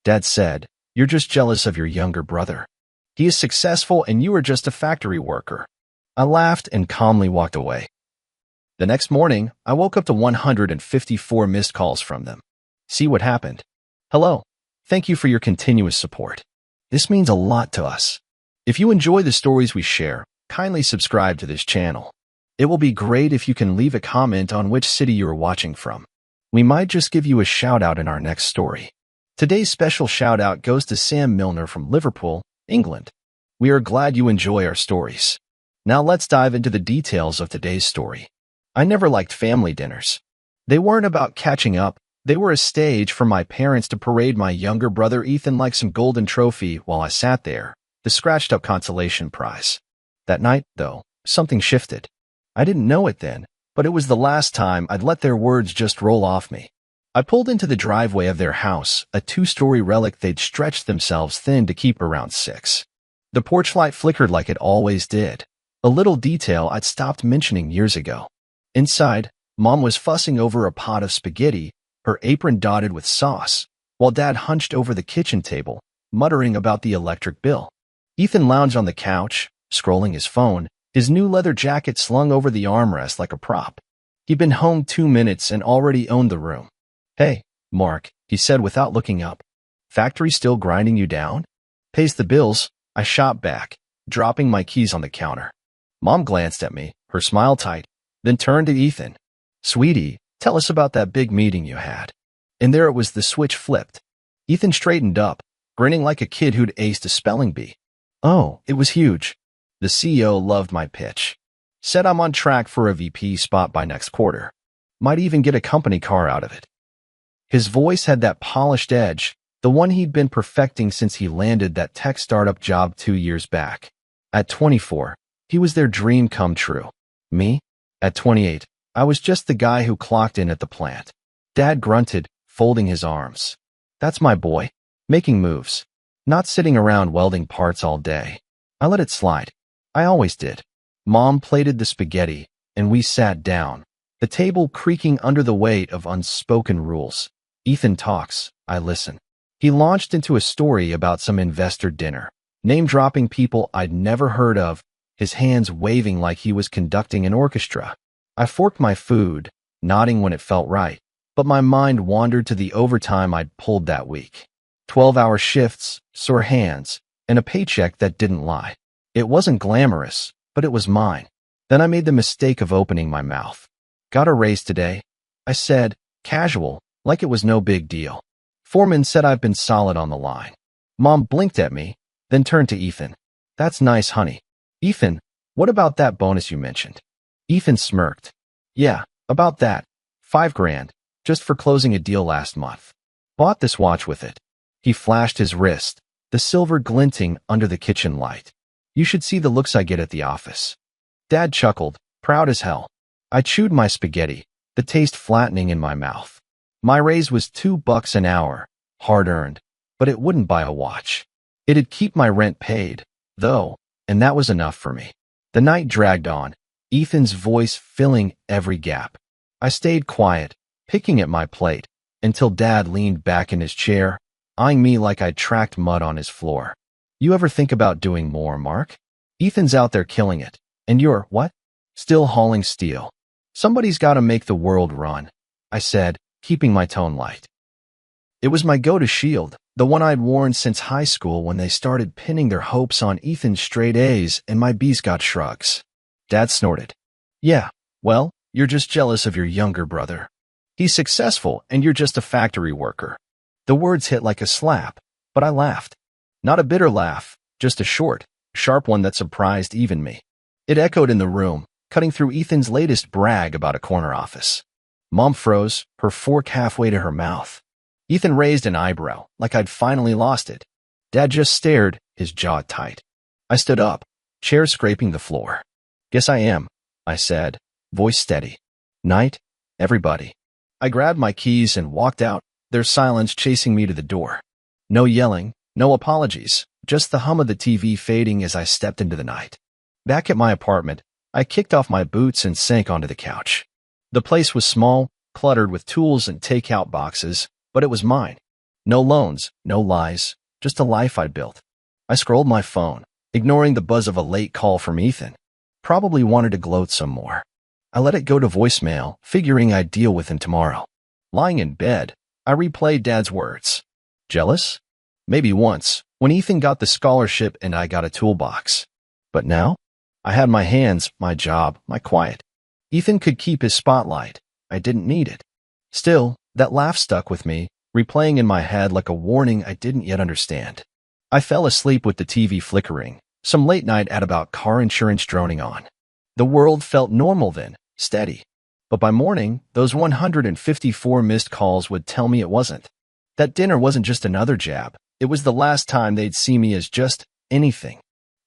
Dad said, "You're just jealous of your younger brother. He is successful and you are just a factory worker." I laughed and calmly walked away. The next morning, I woke up to 154 missed calls from them. See what happened? Hello. Thank you for your continuous support. This means a lot to us. If you enjoy the stories we share, kindly subscribe to this channel. It will be great if you can leave a comment on which city you are watching from. We might just give you a shout out in our next story. Today's special shout out goes to Sam Milner from Liverpool, England. We are glad you enjoy our stories. Now let's dive into the details of today's story. I never liked family dinners. They weren't about catching up. They were a stage for my parents to parade my younger brother Ethan like some golden trophy while I sat there, the scratched-up consolation prize. That night, though, something shifted. I didn't know it then, but it was the last time I'd let their words just roll off me. I pulled into the driveway of their house, a two-story relic they'd stretched themselves thin to keep around 6. The porch light flickered like it always did, a little detail I'd stopped mentioning years ago. Inside, Mom was fussing over a pot of spaghetti, her apron dotted with sauce, while Dad hunched over the kitchen table, muttering about the electric bill. Ethan lounged on the couch, scrolling his phone, his new leather jacket slung over the armrest like a prop. He'd been home 2 minutes and already owned the room. "Hey, Mark," he said without looking up. "Factory still grinding you down?" "Pays the bills," I shot back, dropping my keys on the counter. Mom glanced at me, her smile tight, then turned to Ethan. "Sweetie, tell us about that big meeting you had." And there it was, the switch flipped. Ethan straightened up, grinning like a kid who'd aced a spelling bee. "Oh, it was huge. The CEO loved my pitch. Said I'm on track for a VP spot by next quarter. Might even get a company car out of it." His voice had that polished edge, the one he'd been perfecting since he landed that tech startup job 2 years back. At 24, he was their dream come true. Me? At 28, I was just the guy who clocked in at the plant. Dad grunted, folding his arms. "That's my boy. Making moves. Not sitting around welding parts all day." I let it slide. I always did. Mom plated the spaghetti, and we sat down, the table creaking under the weight of unspoken rules. Ethan talks, I listen. He launched into a story about some investor dinner, name-dropping people I'd never heard of, his hands waving like he was conducting an orchestra. I forked my food, nodding when it felt right, but my mind wandered to the overtime I'd pulled that week. 12-hour shifts, sore hands, and a paycheck that didn't lie. It wasn't glamorous, but it was mine. Then I made the mistake of opening my mouth. "Got a raise today?" I said, casual, like it was no big deal. "Foreman said I've been solid on the line." Mom blinked at me, then turned to Ethan. "That's nice, honey." "Ethan, what about that bonus you mentioned?" Ethan smirked. "Yeah, about that. 5 grand, just for closing a deal last month. Bought this watch with it." He flashed his wrist, the silver glinting under the kitchen light. "You should see the looks I get at the office." Dad chuckled, proud as hell. I chewed my spaghetti, the taste flattening in my mouth. My raise was $2 an hour, hard-earned, but it wouldn't buy a watch. It'd keep my rent paid, though, and that was enough for me. The night dragged on, Ethan's voice filling every gap. I stayed quiet, picking at my plate, until Dad leaned back in his chair, eyeing me like I'd tracked mud on his floor. "You ever think about doing more, Mark? Ethan's out there killing it, and you're, what? Still hauling steel. Somebody's got to make the world run," I said, keeping my tone light. It was my go-to shield, the one I'd worn since high school when they started pinning their hopes on Ethan's straight A's and my B's got shrugs. Dad snorted. "Yeah, well, you're just jealous of your younger brother. He's successful and you're just a factory worker." The words hit like a slap, but I laughed. Not a bitter laugh, just a short, sharp one that surprised even me. It echoed in the room, cutting through Ethan's latest brag about a corner office. Mom froze, her fork halfway to her mouth. Ethan raised an eyebrow, like I'd finally lost it. Dad just stared, his jaw tight. I stood up, chair scraping the floor. "Guess I am," I said, voice steady. "Night, everybody." I grabbed my keys and walked out, their silence chasing me to the door. No yelling, no apologies, just the hum of the TV fading as I stepped into the night. Back at my apartment, I kicked off my boots and sank onto the couch. The place was small, cluttered with tools and takeout boxes, but it was mine. No loans, no lies, just a life I'd built. I scrolled my phone, ignoring the buzz of a late call from Ethan. Probably wanted to gloat some more. I let it go to voicemail, figuring I'd deal with him tomorrow. Lying in bed, I replayed Dad's words. Jealous? Maybe once, when Ethan got the scholarship and I got a toolbox. But now? I had my hands, my job, my quiet. Ethan could keep his spotlight. I didn't need it. Still, that laugh stuck with me, replaying in my head like a warning I didn't yet understand. I fell asleep with the TV flickering, some late night ad about car insurance droning on. The world felt normal then, steady. But by morning, those 154 missed calls would tell me it wasn't. That dinner wasn't just another jab. It was the last time they'd see me as just anything.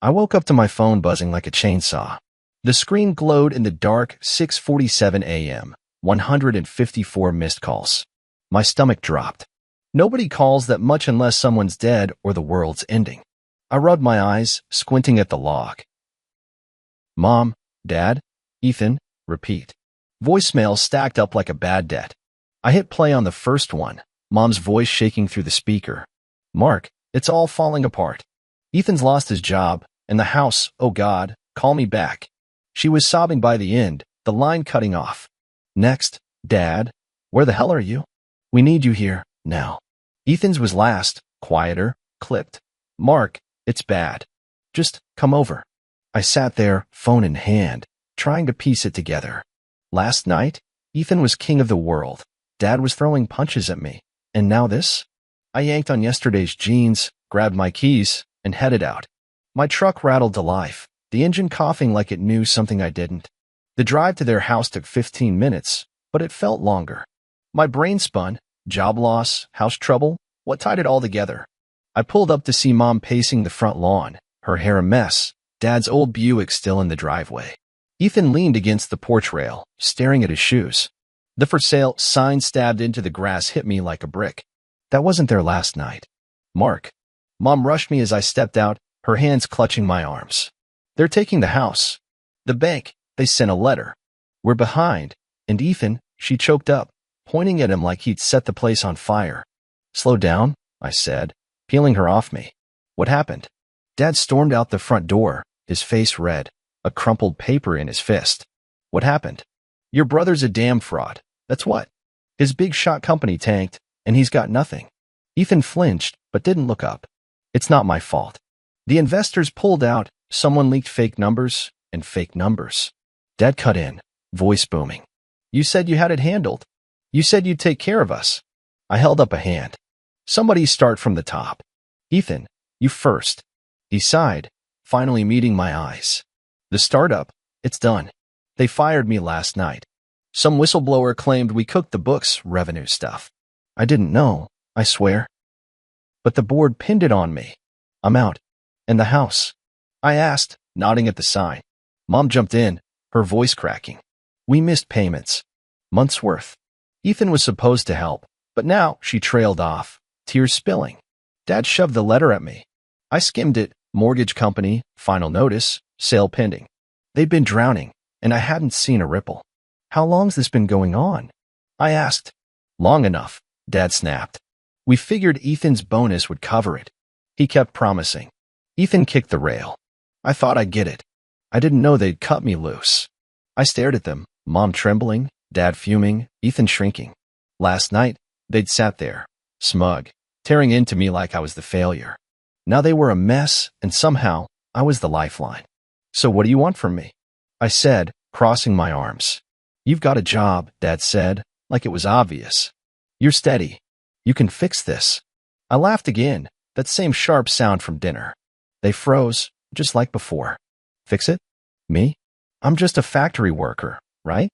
I woke up to my phone buzzing like a chainsaw. The screen glowed in the dark, 6:47 a.m., 154 missed calls. My stomach dropped. Nobody calls that much unless someone's dead or the world's ending. I rubbed my eyes, squinting at the log. Mom, Dad, Ethan, repeat. Voicemail stacked up like a bad debt. I hit play on the first one, Mom's voice shaking through the speaker. Mark, it's all falling apart. Ethan's lost his job, and the house, oh God, call me back. She was sobbing by the end, the line cutting off. Next, Dad, where the hell are you? We need you here, now. Ethan's was last, quieter, clipped. Mark, it's bad. Just come over. I sat there, phone in hand, trying to piece it together. Last night, Ethan was king of the world. Dad was throwing punches at me. And now this? I yanked on yesterday's jeans, grabbed my keys, and headed out. My truck rattled to life, the engine coughing like it knew something I didn't. The drive to their house took 15 minutes, but it felt longer. My brain spun, job loss, house trouble, what tied it all together? I pulled up to see Mom pacing the front lawn, her hair a mess, Dad's old Buick still in the driveway. Ethan leaned against the porch rail, staring at his shoes. The for sale sign stabbed into the grass hit me like a brick. That wasn't there last night. Mark. Mom rushed me as I stepped out, her hands clutching my arms. They're taking the house. The bank, they sent a letter. We're behind. And Ethan, she choked up, pointing at him like he'd set the place on fire. Slow down, I said, peeling her off me. What happened? Dad stormed out the front door, his face red, a crumpled paper in his fist. What happened? Your brother's a damn fraud. That's what. His big shot company tanked, and he's got nothing. Ethan flinched, but didn't look up. It's not my fault. The investors pulled out, someone leaked fake numbers, and fake numbers. Dad cut in, voice booming. You said you had it handled. You said you'd take care of us. I held up a hand. Somebody start from the top. Ethan, you first. He sighed, finally meeting my eyes. The startup, it's done. They fired me last night. Some whistleblower claimed we cooked the books, revenue stuff. I didn't know, I swear. But the board pinned it on me. I'm out. And the house? I asked, nodding at the sign. Mom jumped in, her voice cracking. We missed payments. Months' worth. Ethan was supposed to help, but now she trailed off, tears spilling. Dad shoved the letter at me. I skimmed it, mortgage company, final notice, sale pending. They'd been drowning, and I hadn't seen a ripple. How long's this been going on? I asked. Long enough, Dad snapped. We figured Ethan's bonus would cover it. He kept promising. Ethan kicked the rail. I thought I'd get it. I didn't know they'd cut me loose. I stared at them, Mom trembling, Dad fuming, Ethan shrinking. Last night, they'd sat there, smug, tearing into me like I was the failure. Now they were a mess, and somehow, I was the lifeline. So what do you want from me? I said, crossing my arms. You've got a job, Dad said, like it was obvious. You're steady. You can fix this. I laughed again, that same sharp sound from dinner. They froze, just like before. Fix it? Me? I'm just a factory worker, right?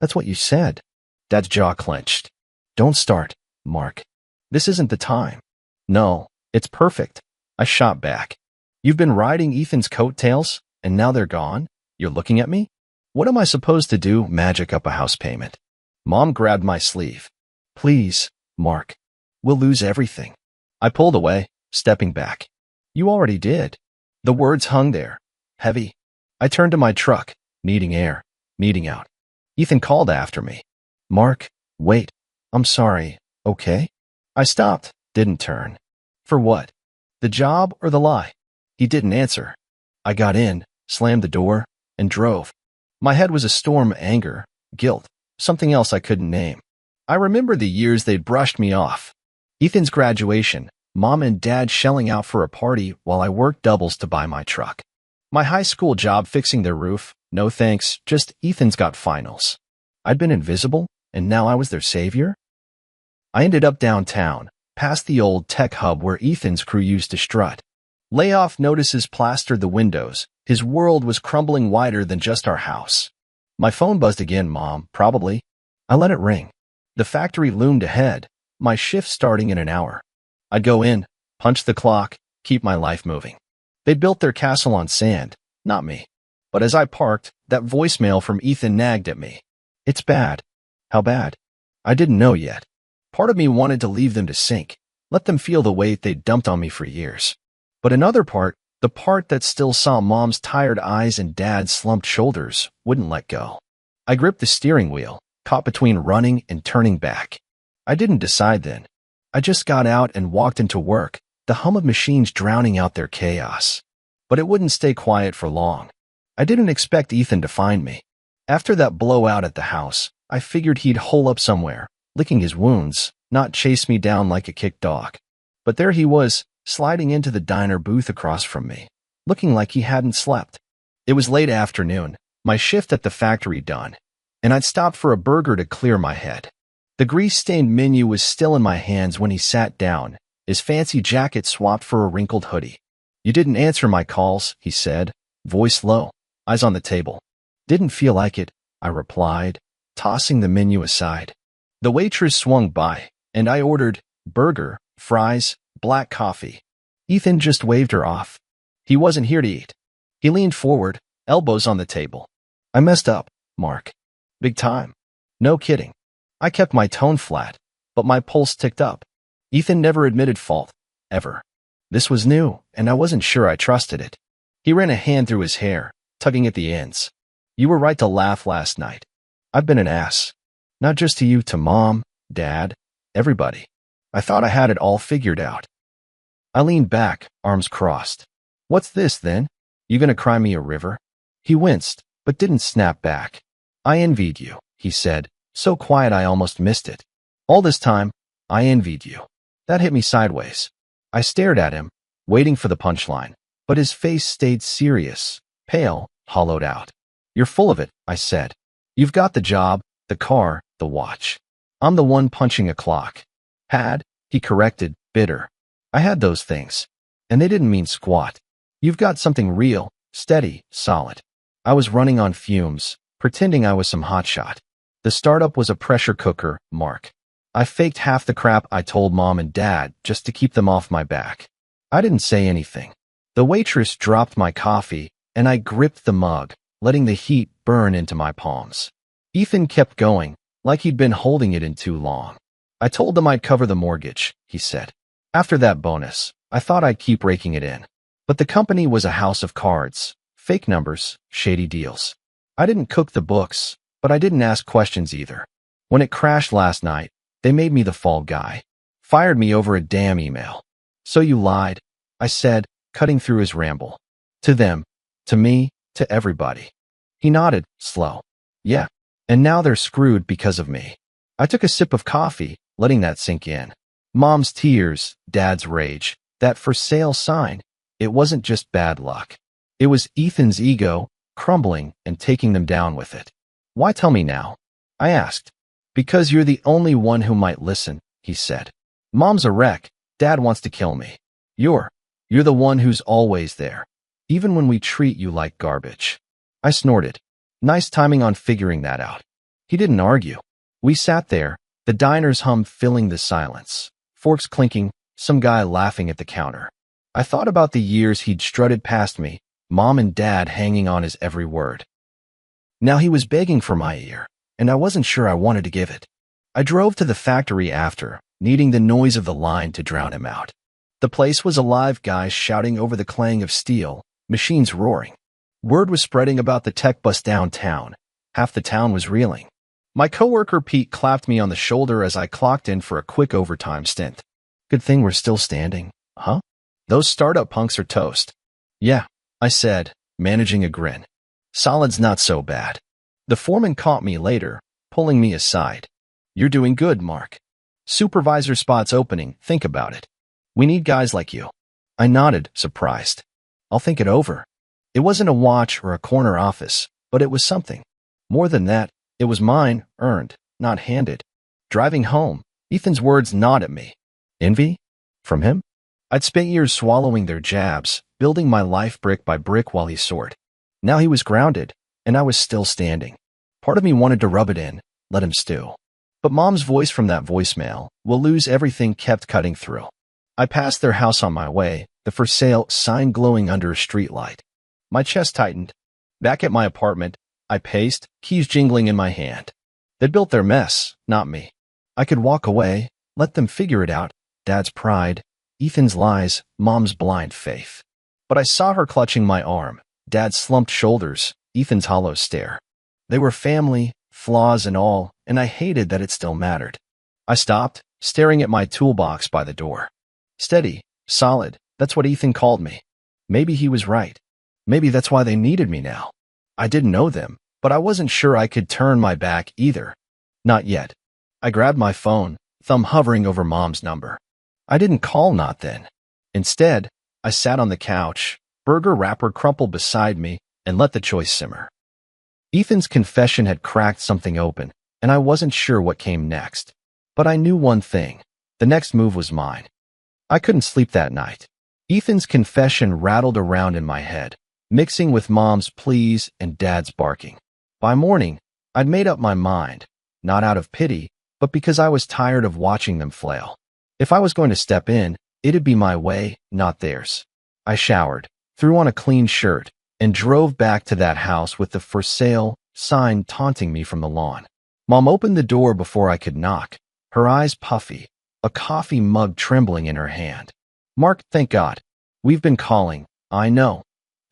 That's what you said. Dad's jaw clenched. Don't start, Mark. This isn't the time. No, it's perfect. I shot back. You've been riding Ethan's coattails, and now they're gone? You're looking at me? What am I supposed to do, magic up a house payment? Mom grabbed my sleeve. Please, Mark. We'll lose everything. I pulled away, stepping back. You already did. The words hung there, heavy. I turned to my truck, needing air, needing out. Ethan called after me. Mark, wait. I'm sorry, okay? I stopped, didn't turn. For what? The job or the lie? He didn't answer. I got in, slammed the door, and drove. My head was a storm of anger, guilt, something else I couldn't name. I remember the years they'd brushed me off. Ethan's graduation, Mom and Dad shelling out for a party while I worked doubles to buy my truck. My high school job fixing their roof, no thanks, just Ethan's got finals. I'd been invisible, and now I was their savior? I ended up downtown, past the old tech hub where Ethan's crew used to strut. Layoff notices plastered the windows. His world was crumbling wider than just our house. My phone buzzed again, Mom, probably. I let it ring. The factory loomed ahead, my shift starting in an hour. I'd go in, punch the clock, keep my life moving. They'd built their castle on sand, not me. But as I parked, that voicemail from Ethan nagged at me. It's bad. How bad? I didn't know yet. Part of me wanted to leave them to sink, let them feel the weight they'd dumped on me for years. But another part, the part that still saw Mom's tired eyes and Dad's slumped shoulders, wouldn't let go. I gripped the steering wheel, caught between running and turning back. I didn't decide then. I just got out and walked into work, the hum of machines drowning out their chaos. But it wouldn't stay quiet for long. I didn't expect Ethan to find me. After that blowout at the house, I figured he'd hole up somewhere, licking his wounds, not chase me down like a kicked dog. But there he was, sliding into the diner booth across from me, looking like he hadn't slept. It was late afternoon, my shift at the factory done, and I'd stopped for a burger to clear my head. The grease-stained menu was still in my hands when he sat down, his fancy jacket swapped for a wrinkled hoodie. You didn't answer my calls, he said, voice low, eyes on the table. Didn't feel like it, I replied, tossing the menu aside. The waitress swung by, and I ordered burger, fries, black coffee. Ethan just waved her off. He wasn't here to eat. He leaned forward, elbows on the table. I messed up, Mark. Big time. No kidding. I kept my tone flat, but my pulse ticked up. Ethan never admitted fault, ever. This was new, and I wasn't sure I trusted it. He ran a hand through his hair, tugging at the ends. You were right to laugh last night. I've been an ass. Not just to you, to Mom, Dad, everybody. I thought I had it all figured out. I leaned back, arms crossed. What's this, then? You gonna cry me a river? He winced, but didn't snap back. I envied you, he said, so quiet I almost missed it. All this time, I envied you. That hit me sideways. I stared at him, waiting for the punchline, but his face stayed serious, pale, hollowed out. You're full of it, I said. You've got the job, the car, the watch. I'm the one punching a clock. Had, he corrected, bitter. I had those things, and they didn't mean squat. You've got something real, steady, solid. I was running on fumes, pretending I was some hotshot. The startup was a pressure cooker, Mark. I faked half the crap I told Mom and Dad just to keep them off my back. I didn't say anything. The waitress dropped my coffee, and I gripped the mug, letting the heat burn into my palms. Ethan kept going, like he'd been holding it in too long. I told them I'd cover the mortgage, he said. After that bonus, I thought I'd keep raking it in. But the company was a house of cards, fake numbers, shady deals. I didn't cook the books, but I didn't ask questions either. When it crashed last night, they made me the fall guy. Fired me over a damn email. So you lied, I said, cutting through his ramble. To them, to me, to everybody. He nodded, slow. Yeah, and now they're screwed because of me. I took a sip of coffee, letting that sink in. Mom's tears, Dad's rage, that for sale sign. It wasn't just bad luck. It was Ethan's ego, crumbling and taking them down with it. Why tell me now? I asked. Because you're the only one who might listen, he said. Mom's a wreck. Dad wants to kill me. You're the one who's always there, even when we treat you like garbage. I snorted. Nice timing on figuring that out. He didn't argue. We sat there, the diner's hum filling the silence, forks clinking, some guy laughing at the counter. I thought about the years he'd strutted past me, Mom and Dad hanging on his every word. Now he was begging for my ear, and I wasn't sure I wanted to give it. I drove to the factory after, needing the noise of the line to drown him out. The place was alive, guys shouting over the clang of steel, machines roaring. Word was spreading about the tech bus downtown. Half the town was reeling. My coworker Pete clapped me on the shoulder as I clocked in for a quick overtime stint. Good thing we're still standing, huh? Those startup punks are toast. Yeah, I said, managing a grin. Solid's not so bad. The foreman caught me later, pulling me aside. You're doing good, Mark. Supervisor spot's opening, think about it. We need guys like you. I nodded, surprised. I'll think it over. It wasn't a watch or a corner office, but it was something. More than that, it was mine, earned, not handed. Driving home, Ethan's words gnawed at me. Envy? From him? I'd spent years swallowing their jabs, building my life brick by brick while he soared. Now he was grounded, and I was still standing. Part of me wanted to rub it in, let him stew. But Mom's voice from that voicemail, "We'll lose everything," kept cutting through. I passed their house on my way, the for sale sign glowing under a streetlight. My chest tightened. Back at my apartment, I paced, keys jingling in my hand. They'd built their mess, not me. I could walk away, let them figure it out. Dad's pride, Ethan's lies, Mom's blind faith. But I saw her clutching my arm, Dad's slumped shoulders, Ethan's hollow stare. They were family, flaws and all, and I hated that it still mattered. I stopped, staring at my toolbox by the door. Steady, solid, that's what Ethan called me. Maybe he was right. Maybe that's why they needed me now. I didn't know them, but I wasn't sure I could turn my back either. Not yet. I grabbed my phone, thumb hovering over Mom's number. I didn't call not then. Instead, I sat on the couch, burger wrapper crumpled beside me, and let the choice simmer. Ethan's confession had cracked something open, and I wasn't sure what came next. But I knew one thing. The next move was mine. I couldn't sleep that night. Ethan's confession rattled around in my head, mixing with Mom's pleas and Dad's barking. By morning, I'd made up my mind, not out of pity, but because I was tired of watching them flail. If I was going to step in, it'd be my way, not theirs. I showered, threw on a clean shirt, and drove back to that house with the for sale sign taunting me from the lawn. Mom opened the door before I could knock, her eyes puffy, a coffee mug trembling in her hand. Mark, thank God. We've been calling, I know.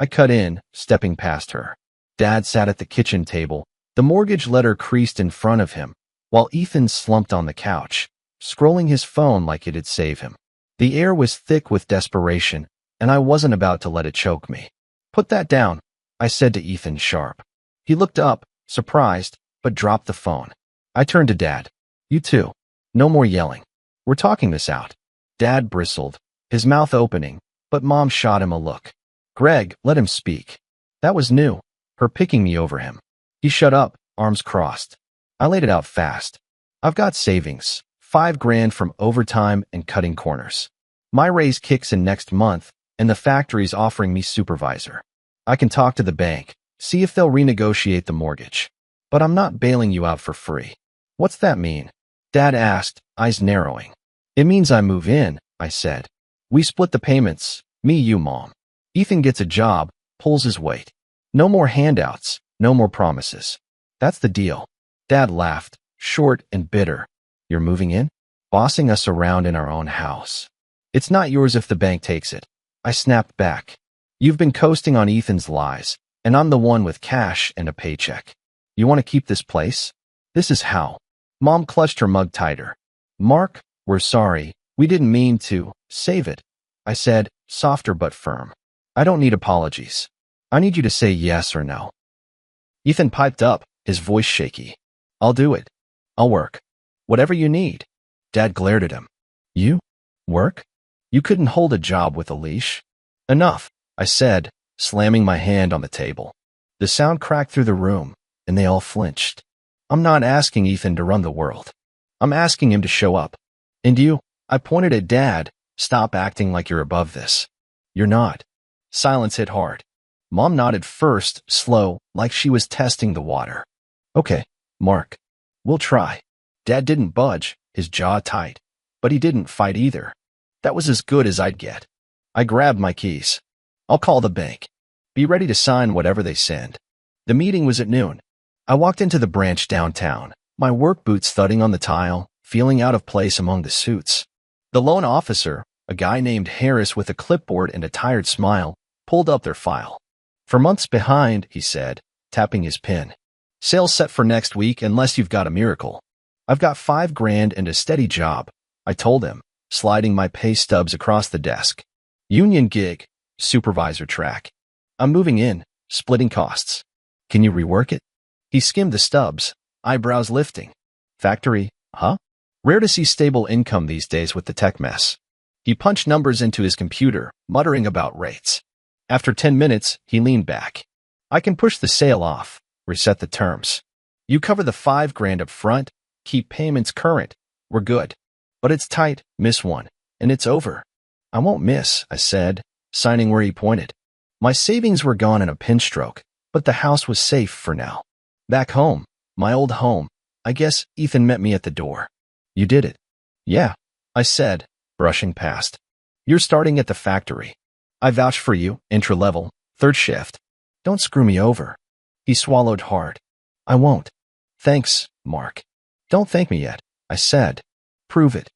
I cut in, stepping past her. Dad sat at the kitchen table, the mortgage letter creased in front of him, while Ethan slumped on the couch, scrolling his phone like it'd save him. The air was thick with desperation, and I wasn't about to let it choke me. Put that down, I said to Ethan sharp. He looked up, surprised, but dropped the phone. I turned to Dad. You too. No more yelling. We're talking this out. Dad bristled, his mouth opening, but Mom shot him a look. Greg, let him speak. That was new, her picking me over him. He shut up, arms crossed. I laid it out fast. I've got savings, $5,000 from overtime and cutting corners. My raise kicks in next month, and the factory's offering me supervisor. I can talk to the bank, see if they'll renegotiate the mortgage. But I'm not bailing you out for free. What's that mean? Dad asked, eyes narrowing. It means I move in, I said. We split the payments, me, you, Mom. Ethan gets a job, pulls his weight. No more handouts, no more promises. That's the deal. Dad laughed, short and bitter. You're moving in? Bossing us around in our own house. It's not yours if the bank takes it. I snapped back. You've been coasting on Ethan's lies, and I'm the one with cash and a paycheck. You want to keep this place? This is how. Mom clutched her mug tighter. Mark, we're sorry. We didn't mean to. Save it. I said, softer but firm. I don't need apologies. I need you to say yes or no. Ethan piped up, his voice shaky. I'll do it. I'll work. Whatever you need. Dad glared at him. You? Work? You couldn't hold a job with a leash. Enough, I said, slamming my hand on the table. The sound cracked through the room, and they all flinched. I'm not asking Ethan to run the world. I'm asking him to show up. And you, I pointed at Dad, stop acting like you're above this. You're not. Silence hit hard. Mom nodded first, slow, like she was testing the water. Okay, Mark. We'll try. Dad didn't budge, his jaw tight. But he didn't fight either. That was as good as I'd get. I grabbed my keys. I'll call the bank. Be ready to sign whatever they send. The meeting was at noon. I walked into the branch downtown, my work boots thudding on the tile, feeling out of place among the suits. The loan officer, a guy named Harris with a clipboard and a tired smile, pulled up their file. For months behind, he said, tapping his pen. Sales set for next week unless you've got a miracle. I've got $5,000 and a steady job, I told him, sliding my pay stubs across the desk. Union gig, supervisor track. I'm moving in, splitting costs. Can you rework it? He skimmed the stubs, eyebrows lifting. Factory, huh? Rare to see stable income these days with the tech mess. He punched numbers into his computer, muttering about rates. After 10 minutes, he leaned back. I can push the sale off, reset the terms. You cover the $5,000 up front, keep payments current. We're good. But it's tight, miss one, and it's over. I won't miss, I said, signing where he pointed. My savings were gone in a pinch-stroke, but the house was safe for now. Back home, my old home, I guess Ethan met me at the door. You did it. Yeah, I said, brushing past. You're starting at the factory. I vouch for you, entry-level, third shift. Don't screw me over. He swallowed hard. I won't. Thanks, Mark. Don't thank me yet, I said. Prove it.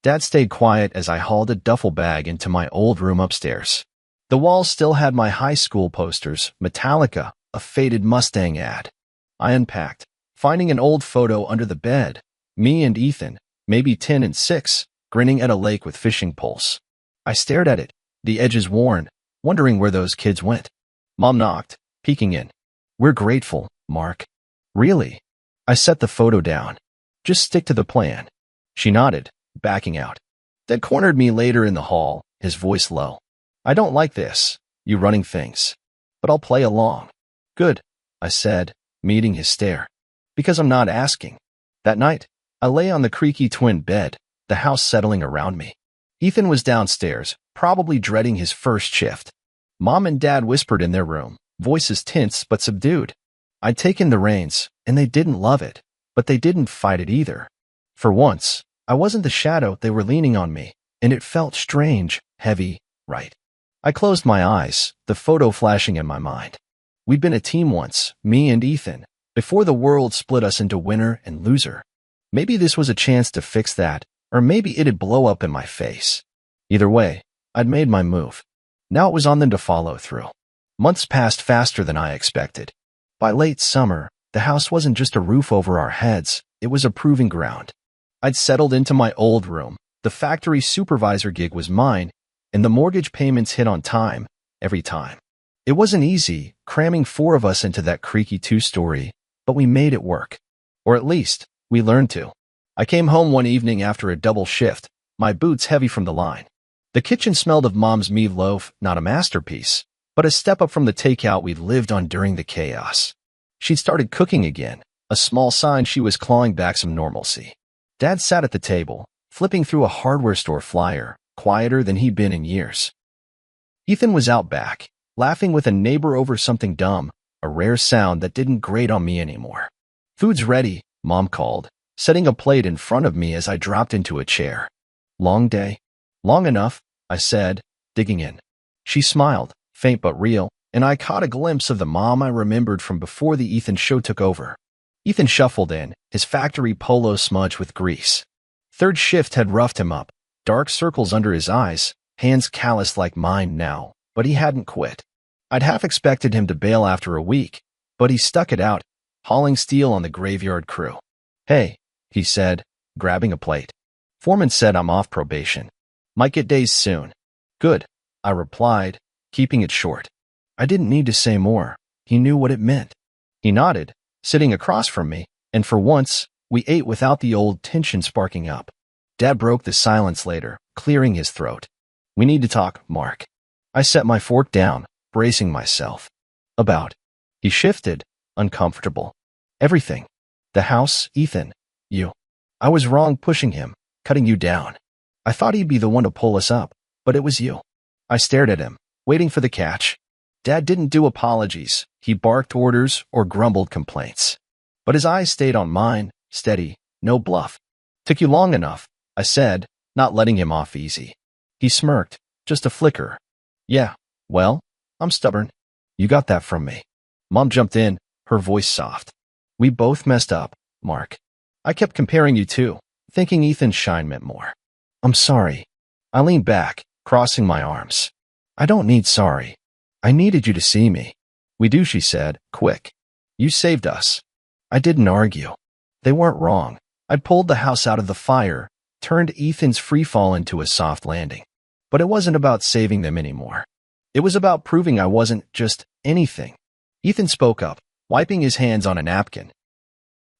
Dad stayed quiet as I hauled a duffel bag into my old room upstairs. The walls still had my high school posters, Metallica, a faded Mustang ad. I unpacked, finding an old photo under the bed. Me and Ethan, maybe 10 and 6, grinning at a lake with fishing poles. I stared at it, the edges worn, wondering where those kids went. Mom knocked, peeking in. We're grateful, Mark. Really? I set the photo down. Just stick to the plan. She nodded, backing out. Dad cornered me later in the hall, his voice low. I don't like this, you running things. But I'll play along. Good, I said, meeting his stare. Because I'm not asking. That night, I lay on the creaky twin bed, the house settling around me. Ethan was downstairs, probably dreading his first shift. Mom and Dad whispered in their room, voices tense but subdued. I'd taken the reins, and they didn't love it, but they didn't fight it either. For once, I wasn't the shadow they were leaning on me, and it felt strange, heavy, right. I closed my eyes, the photo flashing in my mind. We'd been a team once, me and Ethan, before the world split us into winner and loser. Maybe this was a chance to fix that, or maybe it'd blow up in my face. Either way, I'd made my move. Now it was on them to follow through. Months passed faster than I expected. By late summer, the house wasn't just a roof over our heads, it was a proving ground. I'd settled into my old room, the factory supervisor gig was mine, and the mortgage payments hit on time, every time. It wasn't easy, cramming 4 of us into that creaky 2-story, but we made it work. Or at least, we learned to. I came home one evening after a double shift, my boots heavy from the line. The kitchen smelled of Mom's meatloaf, not a masterpiece, but a step up from the takeout we'd lived on during the chaos. She'd started cooking again, a small sign she was clawing back some normalcy. Dad sat at the table, flipping through a hardware store flyer, quieter than he'd been in years. Ethan was out back, laughing with a neighbor over something dumb, a rare sound that didn't grate on me anymore. Food's ready, Mom called, setting a plate in front of me as I dropped into a chair. Long day? Long enough, I said, digging in. She smiled, faint but real, and I caught a glimpse of the mom I remembered from before the Ethan show took over. Ethan shuffled in, his factory polo smudged with grease. Third shift had roughed him up, dark circles under his eyes, hands calloused like mine now, but he hadn't quit. I'd half expected him to bail after a week, but he stuck it out, hauling steel on the graveyard crew. Hey, he said, grabbing a plate. Foreman said I'm off probation. Might get days soon. Good, I replied, keeping it short. I didn't need to say more. He knew what it meant. He nodded, sitting across from me, and for once, we ate without the old tension sparking up. Dad broke the silence later, clearing his throat. We need to talk, Mark. I set my fork down, bracing myself. About. He shifted, uncomfortable. Everything. The house, Ethan. You. I was wrong pushing him, cutting you down. I thought he'd be the one to pull us up, but it was you. I stared at him, waiting for the catch. Dad didn't do apologies. He barked orders or grumbled complaints. But his eyes stayed on mine, steady, no bluff. Took you long enough, I said, not letting him off easy. He smirked, just a flicker. Yeah, well, I'm stubborn. You got that from me. Mom jumped in, her voice soft. We both messed up, Mark. I kept comparing you two, thinking Ethan's shine meant more. I'm sorry. I leaned back, crossing my arms. I don't need sorry. I needed you to see me. We do, she said, quick. You saved us. I didn't argue. They weren't wrong. I'd pulled the house out of the fire, turned Ethan's freefall into a soft landing. But it wasn't about saving them anymore. It was about proving I wasn't just anything. Ethan spoke up, wiping his hands on a napkin.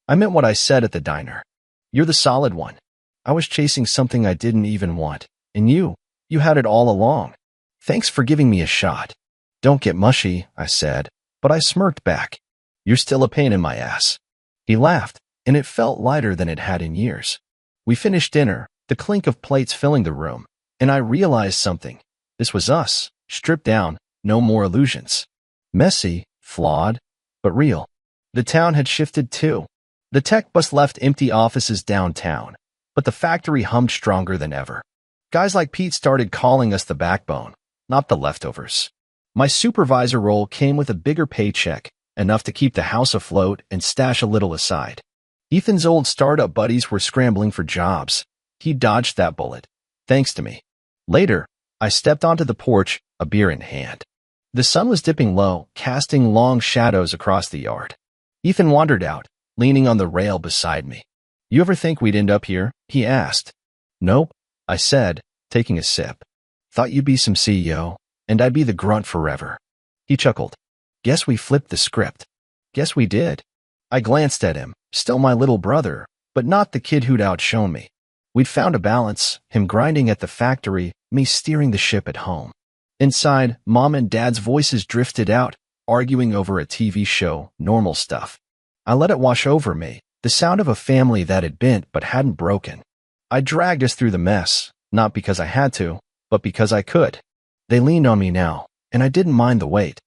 I meant what I said at the diner. You're the solid one. I was chasing something I didn't even want. And you had it all along. Thanks for giving me a shot. Don't get mushy, I said, but I smirked back. You're still a pain in my ass. He laughed, and it felt lighter than it had in years. We finished dinner, the clink of plates filling the room, and I realized something. This was us, stripped down, no more illusions. Messy, flawed, but real. The town had shifted too. The tech bus left empty offices downtown, but the factory hummed stronger than ever. Guys like Pete started calling us the backbone, not the leftovers. My supervisor role came with a bigger paycheck, enough to keep the house afloat and stash a little aside. Ethan's old startup buddies were scrambling for jobs. He dodged that bullet, thanks to me. Later, I stepped onto the porch, a beer in hand. The sun was dipping low, casting long shadows across the yard. Ethan wandered out, leaning on the rail beside me. You ever think we'd end up here? He asked. Nope, I said, taking a sip. Thought you'd be some CEO, and I'd be the grunt forever. He chuckled. Guess we flipped the script. Guess we did. I glanced at him, still my little brother, but not the kid who'd outshone me. We'd found a balance, him grinding at the factory, me steering the ship at home. Inside, Mom and Dad's voices drifted out, arguing over a TV show, normal stuff. I let it wash over me, the sound of a family that had bent but hadn't broken. I dragged us through the mess, not because I had to, but because I could. They leaned on me now, and I didn't mind the weight.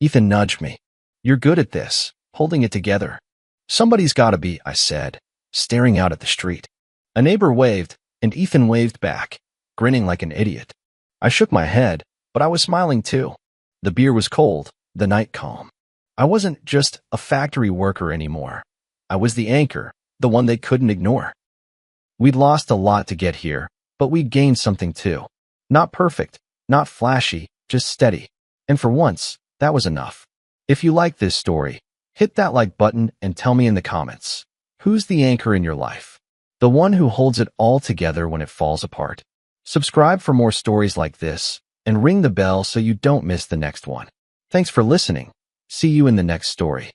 Ethan nudged me. You're good at this, holding it together. Somebody's gotta be, I said, staring out at the street. A neighbor waved, and Ethan waved back, grinning like an idiot. I shook my head, but I was smiling too. The beer was cold, the night calm. I wasn't just a factory worker anymore. I was the anchor, the one they couldn't ignore. We'd lost a lot to get here, but we'd gained something too. Not perfect, not flashy, just steady. And for once, that was enough. If you like this story, hit that like button and tell me in the comments. Who's the anchor in your life? The one who holds it all together when it falls apart. Subscribe for more stories like this, and ring the bell so you don't miss the next one. Thanks for listening. See you in the next story.